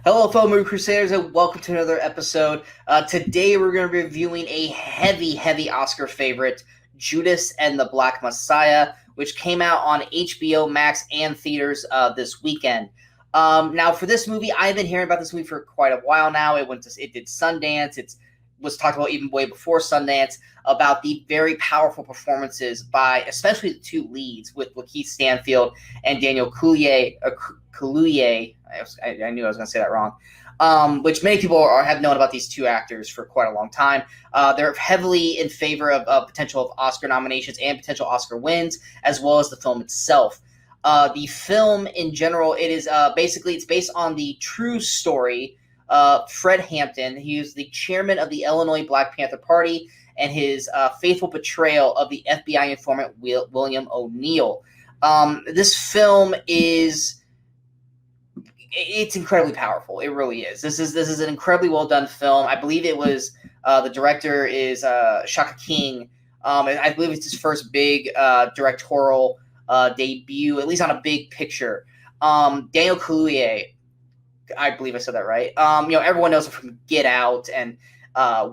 Hello, fellow Movie Crusaders, and welcome to another episode. Today, we're going to be reviewing a heavy Oscar favorite, Judas and the Black Messiah, which came out on HBO Max and theaters this weekend. Now, for this movie, I've been hearing about this movie for quite a while now. It did Sundance. It was talked about even way before Sundance about the very powerful performances by, especially the two leads, with Lakeith Stanfield and Daniel Kaluuya. I knew I was going to say that wrong. Which many people have known about these two actors for quite a long time. They're heavily in favor of potential of Oscar nominations and potential Oscar wins, as well as the film itself. The film in general, it's based on the true story of Fred Hampton. He was the chairman of the Illinois Black Panther Party, and his faithful portrayal of the FBI informant William O'Neill. This film it's incredibly powerful. It really is. This is an incredibly well done film. I believe it was the director is Shaka King. I believe it's his first big directorial debut, at least on a big picture. Daniel Kaluuya, I believe I said that right. Everyone knows him from Get Out and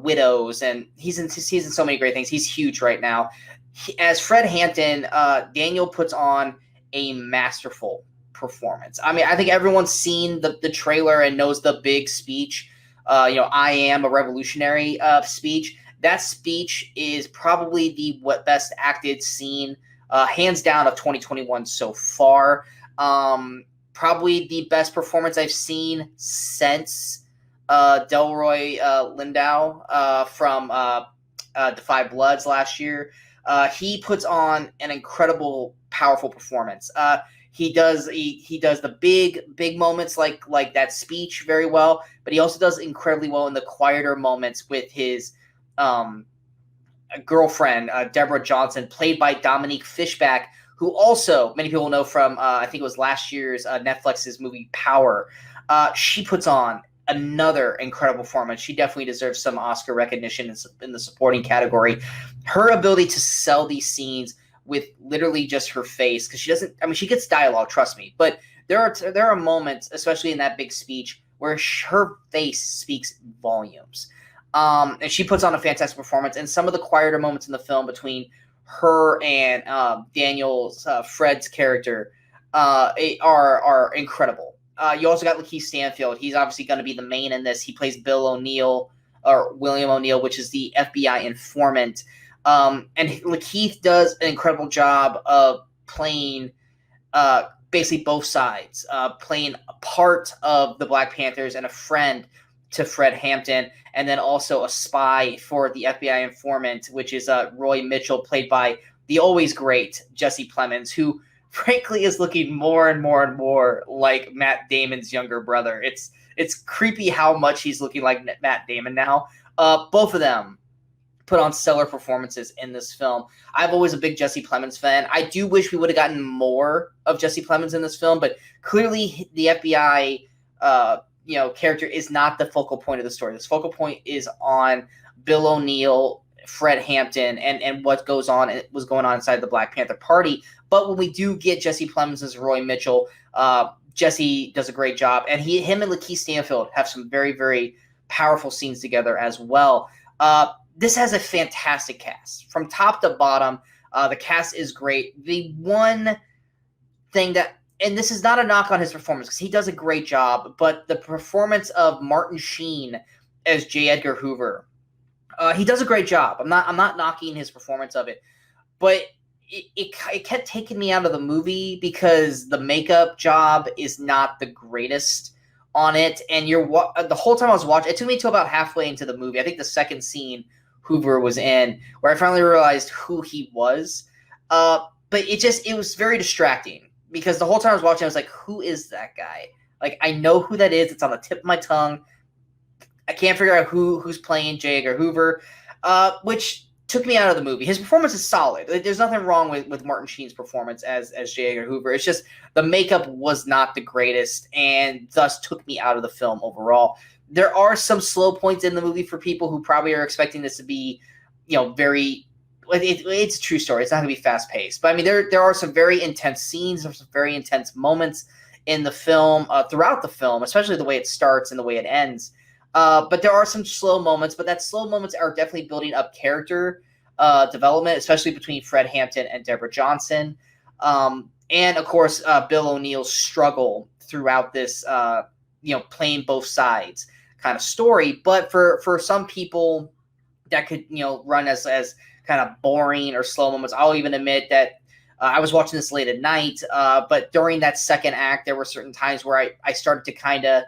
Widows, and he's in so many great things. He's huge right now. As Fred Hampton, Daniel puts on a masterful performance. I mean, I think everyone's seen the trailer and knows the big speech. I am a revolutionary speech. That speech is probably the best acted scene, hands down, of 2021 so far. Probably the best performance I've seen since Delroy Lindo from Defy Bloods last year. He puts on an incredible, powerful performance. He does the big moments like that speech very well, but he also does incredibly well in the quieter moments with his girlfriend, Deborah Johnson, played by Dominique Fishback, who also many people know from I think it was last year's Netflix's movie Power. She puts on another incredible performance. She definitely deserves some Oscar recognition in the supporting category. Her ability to sell these scenes with literally just her face, because she gets dialogue, trust me, but there are moments, especially in that big speech, where her face speaks volumes. And she puts on a fantastic performance. And some of the quieter moments in the film between her and Daniel's Fred's character are incredible. You also got Lakeith Stanfield. He's obviously going to be the main in this. He plays Bill O'Neill, or William O'Neill, which is the FBI informant. And Lakeith does an incredible job of playing basically both sides, playing a part of the Black Panthers and a friend to Fred Hampton, and then also a spy for the FBI informant, which is Roy Mitchell, played by the always great Jesse Plemons, who frankly is looking more and more like Matt Damon's younger brother. It's creepy how much he's looking like Matt Damon now. Both of them put on stellar performances in this film. I'm always a big Jesse Plemons fan. I do wish we would have gotten more of Jesse Plemons in this film, but clearly the FBI character is not the focal point of the story. This focal point is on Bill O'Neill, Fred Hampton, and what was going on inside the Black Panther Party. But when we do get Jesse Plemons as Roy Mitchell, Jesse does a great job, and him and Lakeith Stanfield have some very, very powerful scenes together as well. This has a fantastic cast from top to bottom. The cast is great. The one thing and this is not a knock on his performance, because he does a great job, but the performance of Martin Sheen as J. Edgar Hoover, he does a great job. I'm not knocking his performance of it, but it kept taking me out of the movie because the makeup job is not the greatest on it. And the whole time I was watching, it took me to about halfway into the movie, I think the second scene Hoover was in, where I finally realized who he was. But it was very distracting, because the whole time I was watching, I was like, who is that guy? Like, I know who that is. It's on the tip of my tongue. I can't figure out who's playing J. Edgar Hoover, which took me out of the movie. His performance is solid. There's nothing wrong with Martin Sheen's performance as J. Edgar Hoover. It's just the makeup was not the greatest, and thus took me out of the film overall. There are some slow points in the movie for people who probably are expecting this to be, very it's a true story. It's not going to be fast paced, but I mean, there are some very intense scenes, there's some very intense moments in the film, throughout the film, especially the way it starts and the way it ends. But there are some slow moments, but that slow moments are definitely building up character development, especially between Fred Hampton and Deborah Johnson. And of course, Bill O'Neill's struggle throughout this, playing both sides kind of story. But for some people, that could run as kind of boring or slow moments. I'll even admit that I was watching this late at night, but during that second act, there were certain times where I started to kind of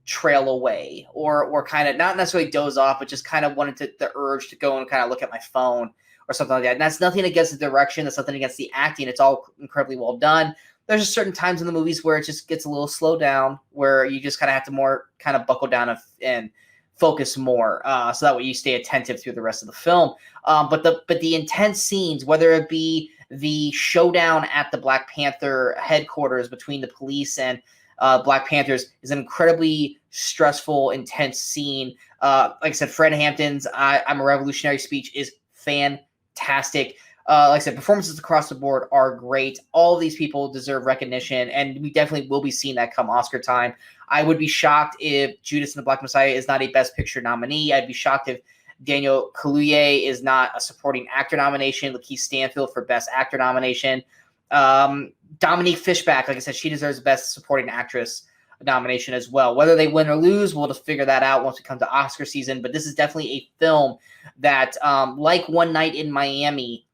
trail away or kind of not necessarily doze off, but just kind of wanted the urge to go and kind of look at my phone or something like that. And that's nothing against the direction. That's nothing against the acting. It's all incredibly well done. There's just certain times in the movies where it just gets a little slow down, where you just kind of have to more kind of buckle down and focus more, so that way you stay attentive through the rest of the film. But the intense scenes, whether it be the showdown at the Black Panther headquarters between the police and Black Panthers, is an incredibly stressful, intense scene. Like I said, Fred Hampton's I'm a Revolutionary speech is fantastic. Like I said, performances across the board are great. All of these people deserve recognition, and we definitely will be seeing that come Oscar time. I would be shocked if Judas and the Black Messiah is not a Best Picture nominee. I'd be shocked if Daniel Kaluuya is not a supporting actor nomination. Lakeith Stanfield for Best Actor nomination. Dominique Fishback, like I said, she deserves Best Supporting Actress nomination as well. Whether they win or lose, we'll just figure that out once we come to Oscar season. But this is definitely a film that, like One Night in Miami,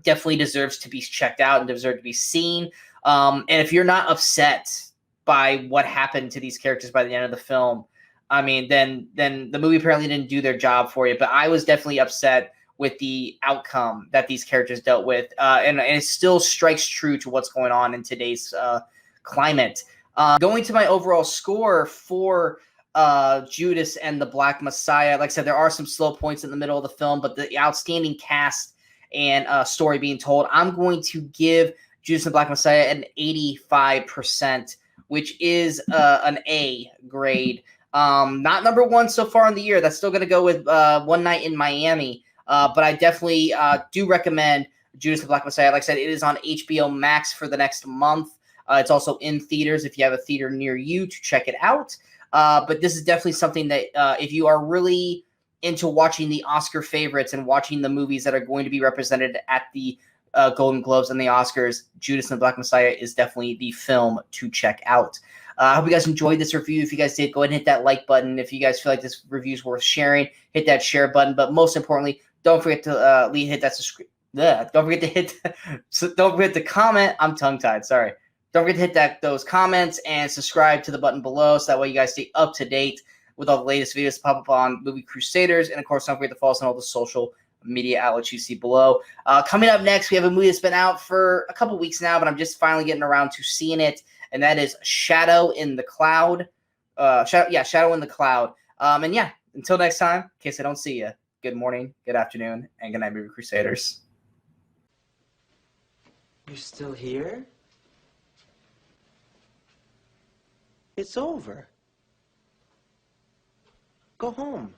definitely deserves to be checked out and deserves to be seen. And if you're not upset by what happened to these characters by the end of the film, I mean, then the movie apparently didn't do their job for you. But I was definitely upset with the outcome that these characters dealt with. And it still strikes true to what's going on in today's climate. Going to my overall score for Judas and the Black Messiah, like I said, there are some slow points in the middle of the film, but the outstanding cast and story being told, I'm going to give Judas and the Black Messiah an 85%, which is an A grade. Not number one so far in the year. That's still going to go with One Night in Miami. But I definitely do recommend Judas and the Black Messiah. Like I said, it is on HBO Max for the next month. It's also in theaters if you have a theater near you to check it out. But this is definitely something that if you are really into watching the Oscar favorites and watching the movies that are going to be represented at the Golden Globes and the Oscars, Judas and the Black Messiah is definitely the film to check out. I hope you guys enjoyed this review. If you guys did, go ahead and hit that like button. If you guys feel like this review is worth sharing, hit that share button. But most importantly, don't forget to hit that subscribe. Don't forget to comment. I'm tongue-tied. Sorry. Don't forget to hit those comments and subscribe to the button below, so that way you guys stay up to date with all the latest videos that pop up on Movie Crusaders. And of course, don't forget to follow us on all the social media outlets you see below. Coming up next, we have a movie that's been out for a couple weeks now, but I'm just finally getting around to seeing it, and that is Shadow in the Cloud. Shadow in the Cloud. And yeah, until next time, in case I don't see you, good morning, good afternoon, and good night, Movie Crusaders. You're still here? It's over. Go home.